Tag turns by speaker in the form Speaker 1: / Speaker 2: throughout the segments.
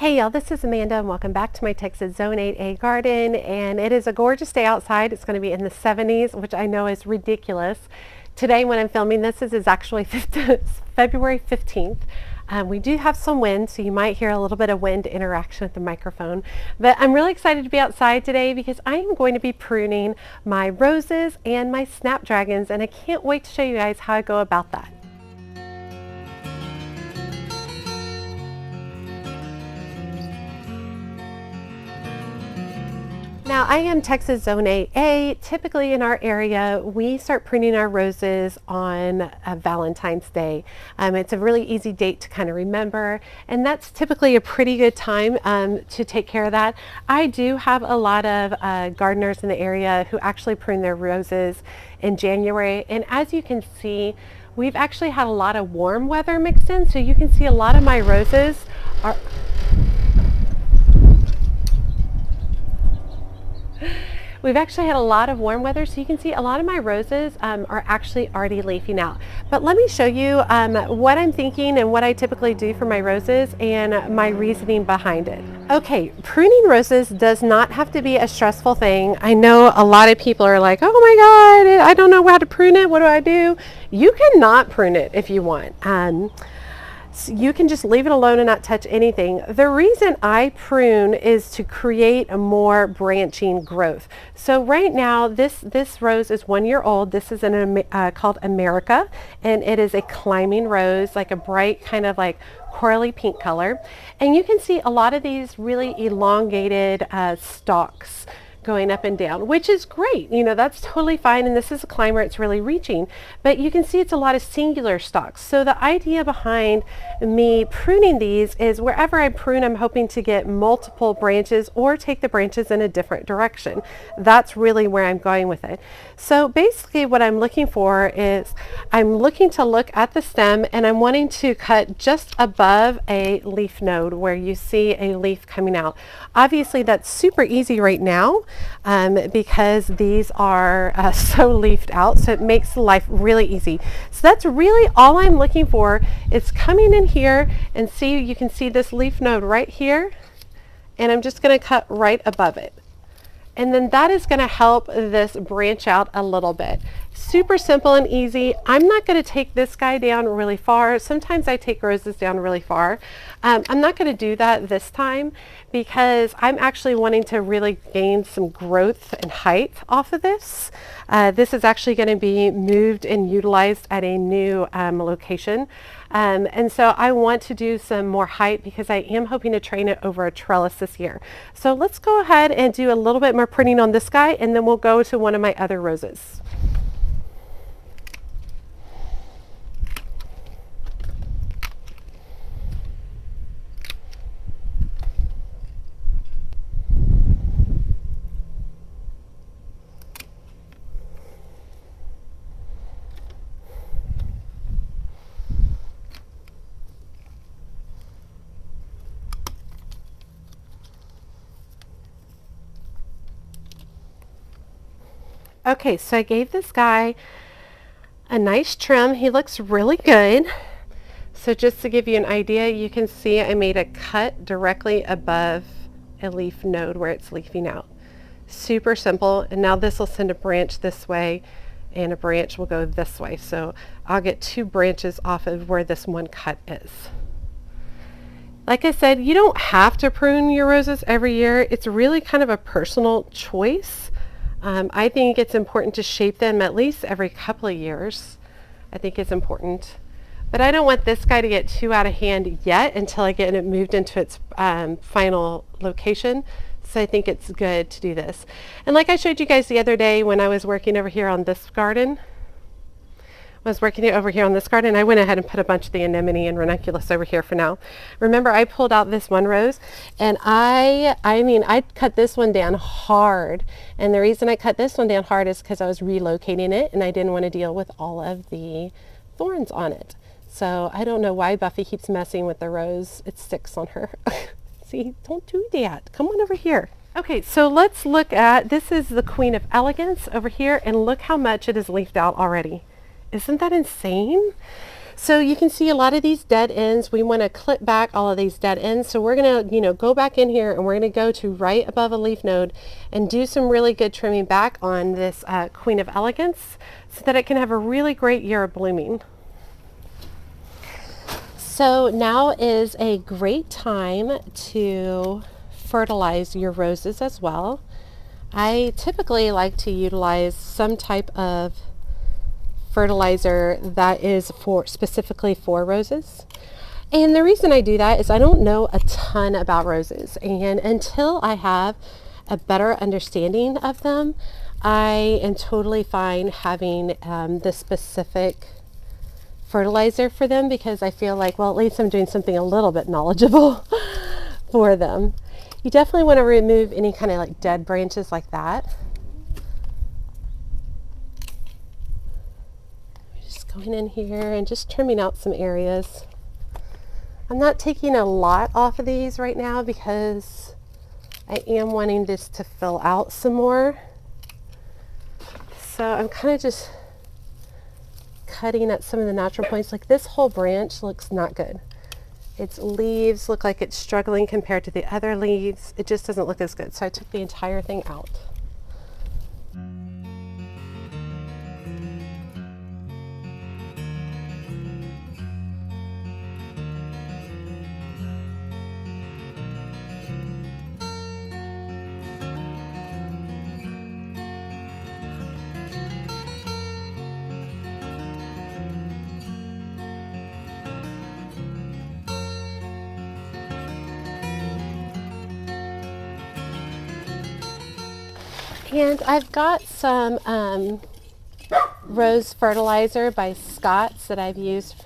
Speaker 1: Hey y'all, this is Amanda and welcome back to my Texas Zone 8A garden, and it is a gorgeous day outside. It's going to be in the 70s, which I know is ridiculous. Today when I'm filming this is actually February 15th. We do have some wind, so you might hear a little bit of wind interaction with the microphone, but I'm really excited to be outside today because I am going to be pruning my roses and my snapdragons, and I can't wait to show you guys how I go about that. Now, I am Texas Zone 8A. Typically in our area, we start pruning our roses on Valentine's Day. It's a really easy date to kind of remember, and that's typically a pretty good time to take care of that. I do have a lot of gardeners in the area who actually prune their roses in January, and as you can see, we've actually had a lot of warm weather mixed in, so you can see a lot of my roses are... We've actually had a lot of warm weather, so you can see a lot of my roses are actually already leafing out. But let me show you what I'm thinking and what I typically do for my roses and my reasoning behind it. Okay, pruning roses does not have to be a stressful thing. I know a lot of people are like, oh my God, I don't know how to prune it. What do I do? You cannot prune it if you want. So you can just leave it alone and not touch anything. The reason I prune is to create a more branching growth. So right now this rose is 1 year old. This is called America, and it is a climbing rose, like a bright kind of like corally pink color. And you can see a lot of these really elongated stalks going up and down, which is great. You know, that's totally fine. And this is a climber, it's really reaching, but you can see it's a lot of singular stalks. So the idea behind me pruning these is wherever I prune, I'm hoping to get multiple branches or take the branches in a different direction. That's really where I'm going with it. So basically what I'm looking for is I'm looking to look at the stem, and I'm wanting to cut just above a leaf node where you see a leaf coming out. Obviously that's super easy right now because these are so leafed out, so it makes life really easy. So that's really all I'm looking for. It's coming in here, and see, you can see this leaf node right here, and I'm just going to cut right above it. And then that is going to help this branch out a little bit. Super simple and easy. I'm not going to take this guy down really far. Sometimes I take roses down really far. I'm not going to do that this time because I'm actually wanting to really gain some growth and height off of this. This is actually going to be moved and utilized at a new location. And so I want to do some more height because I am hoping to train it over a trellis this year. So let's go ahead and do a little bit more pruning on this guy, and then we'll go to one of my other roses. Okay, so I gave this guy a nice trim. He looks really good. So just to give you an idea, you can see I made a cut directly above a leaf node where it's leafing out. Super simple. And now this will send a branch this way, and a branch will go this way. So I'll get 2 branches off of where this one cut is. Like I said, you don't have to prune your roses every year. It's really kind of a personal choice. I think it's important to shape them at least every couple of years. I think it's important. But I don't want this guy to get too out of hand yet until I get it moved into its final location. So I think it's good to do this. And like I showed you guys the other day when I was working over here on this garden, I went ahead and put a bunch of the anemone and ranunculus over here for now. Remember, I pulled out this one rose, and I cut this one down hard. And the reason I cut this one down hard is because I was relocating it, and I didn't want to deal with all of the thorns on it. So I don't know why Buffy keeps messing with the rose. It sticks on her. See, don't do that. Come on over here. Okay, so let's look at, this is the Queen of Elegance over here, and look how much it is leafed out already. Isn't that insane? So you can see a lot of these dead ends. We want to clip back all of these dead ends. So we're going to, go back in here and we're going to go to right above a leaf node and do some really good trimming back on this Queen of Elegance so that it can have a really great year of blooming. So now is a great time to fertilize your roses as well. I typically like to utilize some type of fertilizer that is specifically for roses. And the reason I do that is I don't know a ton about roses, and until I have a better understanding of them, I am totally fine having the specific fertilizer for them, because I feel like, well, at least I'm doing something a little bit knowledgeable for them. You definitely want to remove any kind of like dead branches like that. Going in here and just trimming out some areas. I'm not taking a lot off of these right now because I am wanting this to fill out some more. So I'm kind of just cutting at some of the natural points. Like this whole branch looks not good. Its leaves look like it's struggling compared to the other leaves. It just doesn't look as good. So I took the entire thing out. And I've got some rose fertilizer by Scott's that I've used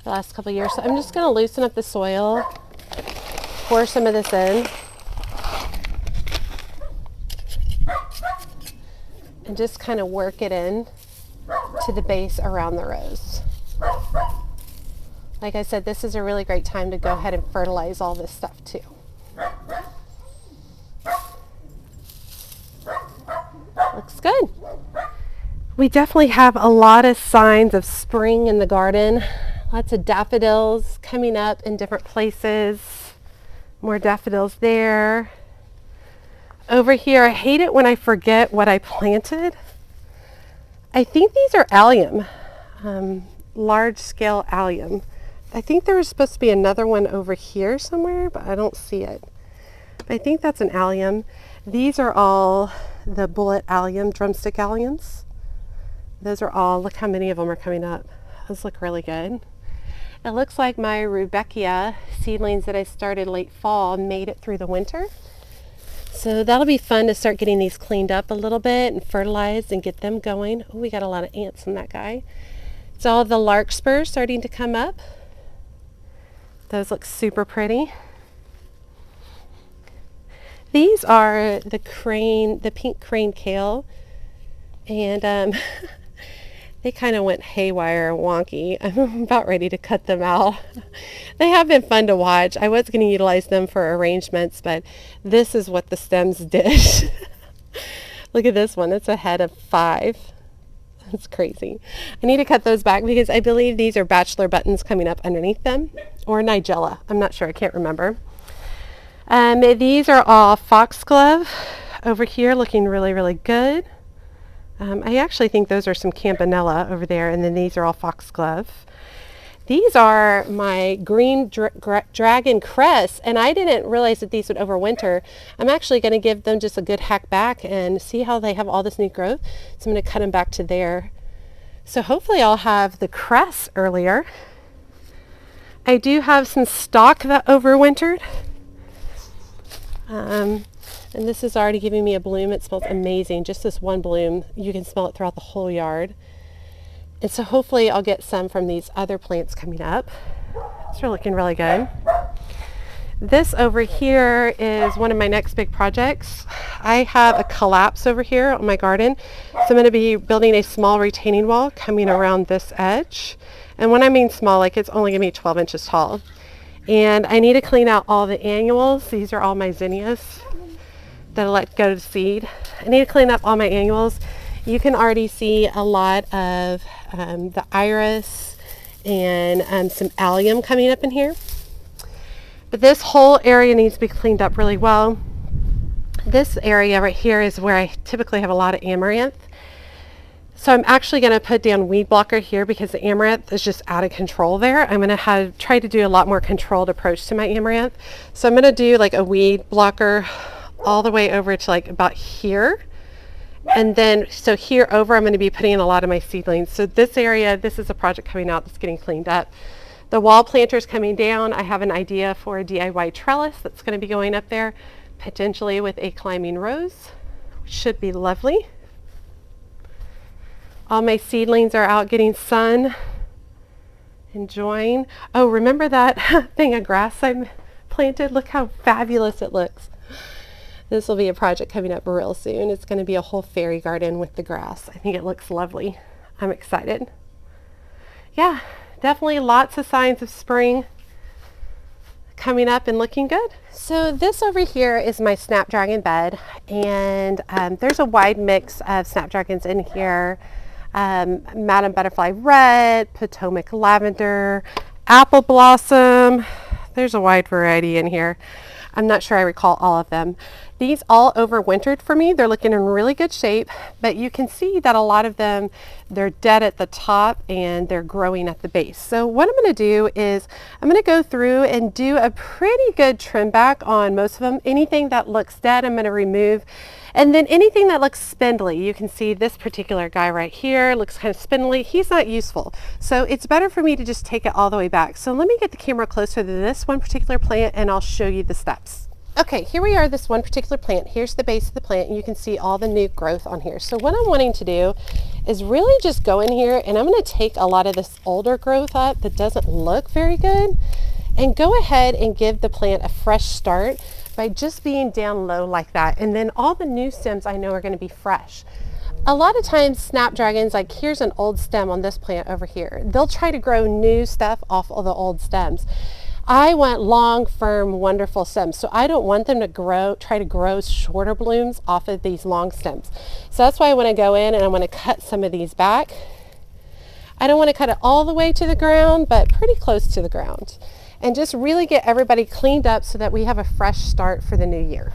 Speaker 1: the last couple of years. So I'm just going to loosen up the soil, pour some of this in, and just kind of work it in to the base around the rose. Like I said, this is a really great time to go ahead and fertilize all this stuff too. Looks good. We definitely have a lot of signs of spring in the garden. Lots of daffodils coming up in different places. More daffodils there. Over here, I hate it when I forget what I planted. I think these are allium, large scale allium. I think there was supposed to be another one over here somewhere, but I don't see it. But I think that's an allium. These are all the bullet allium, drumstick alliums. Those are all, look how many of them are coming up. Those look really good. It looks like my Rudbeckia seedlings that I started late fall made it through the winter. So that'll be fun to start getting these cleaned up a little bit and fertilized and get them going. Oh, we got a lot of ants in that guy. It's all the larkspurs starting to come up. Those look super pretty. These are the pink crane kale, and they kind of went haywire wonky. I'm about ready to cut them out. They have been fun to watch. I was going to utilize them for arrangements, but this is what the stems did. Look at this one. It's a head of 5. That's crazy. I need to cut those back because I believe these are bachelor buttons coming up underneath them, or nigella. I'm not sure. I can't remember. These are all foxglove over here, looking really, really good. I actually think those are some campanella over there, and then these are all foxglove. These are my green dragon cress, and I didn't realize that these would overwinter. I'm actually going to give them just a good hack back and see how they have all this new growth. So I'm going to cut them back to there. So hopefully I'll have the cress earlier. I do have some stock that overwintered. And this is already giving me a bloom. It smells amazing. Just this one bloom. You can smell it throughout the whole yard. And so hopefully I'll get some from these other plants coming up. These are looking really good. This over here is one of my next big projects. I have a collapse over here on my garden. So I'm going to be building a small retaining wall coming around this edge. And when I mean small, like it's only going to be 12 inches tall. And I need to clean out all the annuals. These are all my zinnias that I let go to seed. I need to clean up all my annuals. You can already see a lot of the iris and some allium coming up in here. But this whole area needs to be cleaned up really well. This area right here is where I typically have a lot of amaranth. So I'm actually going to put down weed blocker here because the amaranth is just out of control there. I'm going to try to do a lot more controlled approach to my amaranth. So I'm going to do like a weed blocker all the way over to like about here. And then, so here over, I'm going to be putting in a lot of my seedlings. So this area, this is a project coming out that's getting cleaned up. The wall planter is coming down. I have an idea for a DIY trellis that's going to be going up there, potentially with a climbing rose, which should be lovely. All my seedlings are out getting sun, enjoying. Oh, remember that thing of grass I planted? Look how fabulous it looks. This will be a project coming up real soon. It's going to be a whole fairy garden with the grass. I think it looks lovely. I'm excited. Yeah, definitely lots of signs of spring coming up and looking good. So this over here is my snapdragon bed, and there's a wide mix of snapdragons in here. Madam Butterfly Red, Potomac Lavender, Apple Blossom. There's a wide variety in here. I'm not sure I recall all of them. These all overwintered for me. They're looking in really good shape, but you can see that a lot of them, they're dead at the top and they're growing at the base. So what I'm going to do is I'm going to go through and do a pretty good trim back on most of them. Anything that looks dead, I'm going to remove. And then anything that looks spindly, you can see this particular guy right here looks kind of spindly. He's not useful. So it's better for me to just take it all the way back. So let me get the camera closer to this one particular plant and I'll show you the steps. Okay, here we are, this one particular plant. Here's the base of the plant, and you can see all the new growth on here. So what I'm wanting to do is really just go in here, and I'm going to take a lot of this older growth up that doesn't look very good, and go ahead and give the plant a fresh start by just being down low like that. And then all the new stems I know are going to be fresh. A lot of times snapdragons, like here's an old stem on this plant over here, they'll try to grow new stuff off of the old stems. I want long, firm, wonderful stems. So I don't want them to try to grow shorter blooms off of these long stems. So that's why I want to go in and I want to cut some of these back. I don't want to cut it all the way to the ground, but pretty close to the ground. And just really get everybody cleaned up so that we have a fresh start for the new year.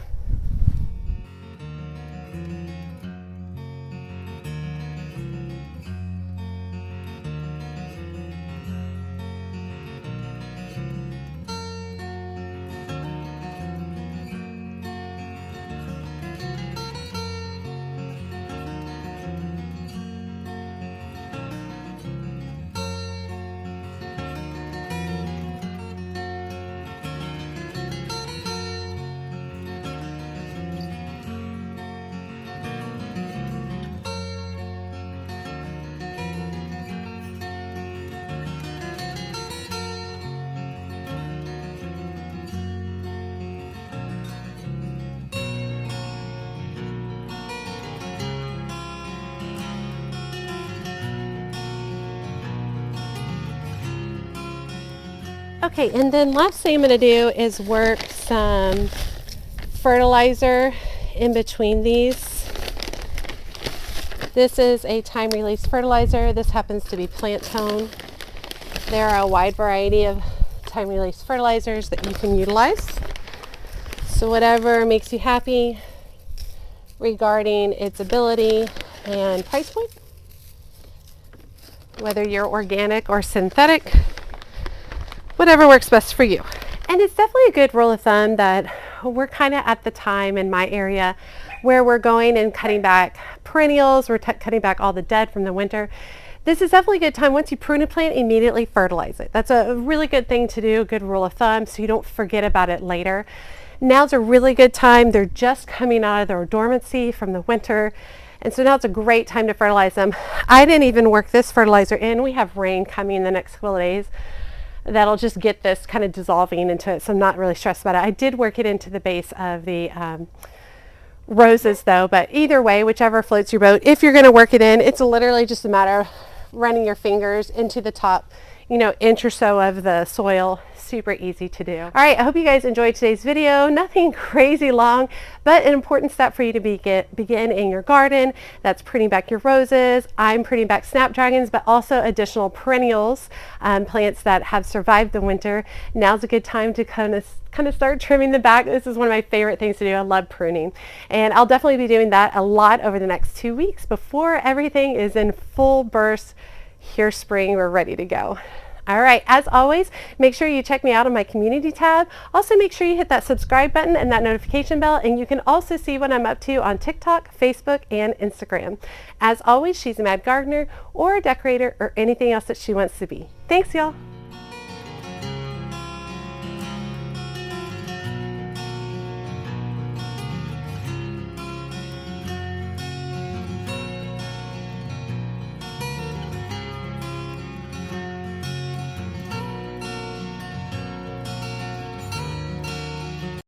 Speaker 1: Okay, and then last thing I'm going to do is work some fertilizer in between these. This is a time release fertilizer. This happens to be plant tone. There are a wide variety of time release fertilizers that you can utilize. So whatever makes you happy regarding its ability and price point, whether you're organic or synthetic, whatever works best for you. And it's definitely a good rule of thumb that we're kind of at the time in my area where we're going and cutting back perennials, we're cutting back all the dead from the winter. This is definitely a good time. Once you prune a plant, immediately fertilize it. That's a really good thing to do, a good rule of thumb, so you don't forget about it later. Now's a really good time. They're just coming out of their dormancy from the winter. And so now it's a great time to fertilize them. I didn't even work this fertilizer in. We have rain coming the next couple of days. That'll just get this kind of dissolving into it, so I'm not really stressed about it. I did work it into the base of the roses though, but either way, whichever floats your boat, if you're going to work it in, it's literally just a matter of running your fingers into the top, inch or so of the soil, super easy to do. All right, I hope you guys enjoyed today's video. Nothing crazy long, but an important step for you to begin in your garden. That's pruning back your roses. I'm pruning back snapdragons, but also additional perennials, plants that have survived the winter. Now's a good time to kind of start trimming the back. This is one of my favorite things to do. I love pruning. And I'll definitely be doing that a lot over the next 2 weeks before everything is in full burst. Here, spring, we're ready to go. All right, as always, make sure you check me out on my community tab. Also, make sure you hit that subscribe button and that notification bell, and you can also see what I'm up to on TikTok, Facebook, and Instagram. As always, she's a mad gardener or a decorator or anything else that she wants to be. Thanks, y'all.